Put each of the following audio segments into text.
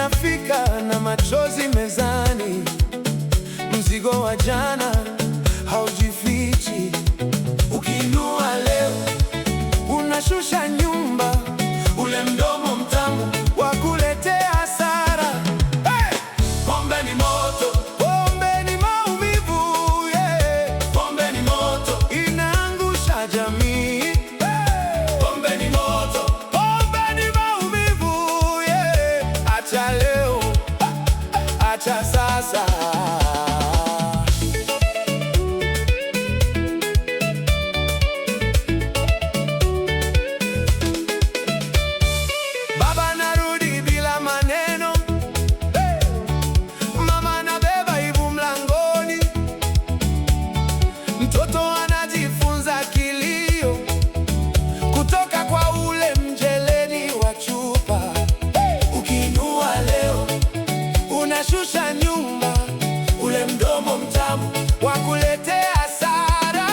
inafika na machozi mezani, mzigo wa jana haujifichi. Ukiinua leo unashusha nyumba, ule mdomo mtamu wa kuletea hasara. Hey! Pombe ni moto, pombe ni maumivu, yeah. Pombe ni moto, inaangusha jamii. Hey! Pombe ni moto, pombe ni maumivu, yeah. Acha leo, acha sasa. Shusha nyumba, ule mdomo mtamu wa kuletea hasara.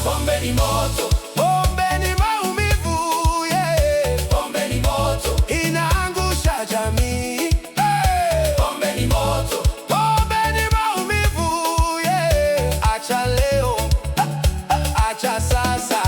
Pombe ni moto, pombe ni maumivu, yeah. Pombe ni moto, inaangusha jamii. Hey! Pombe ni moto, pombe ni maumivu, yeah. Acha leo, acha sasa.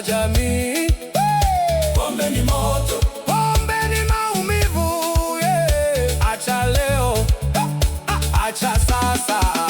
Jamii. Pombe ni moto, pombe ni maumivu, yeah. Acha leo, acha sasa.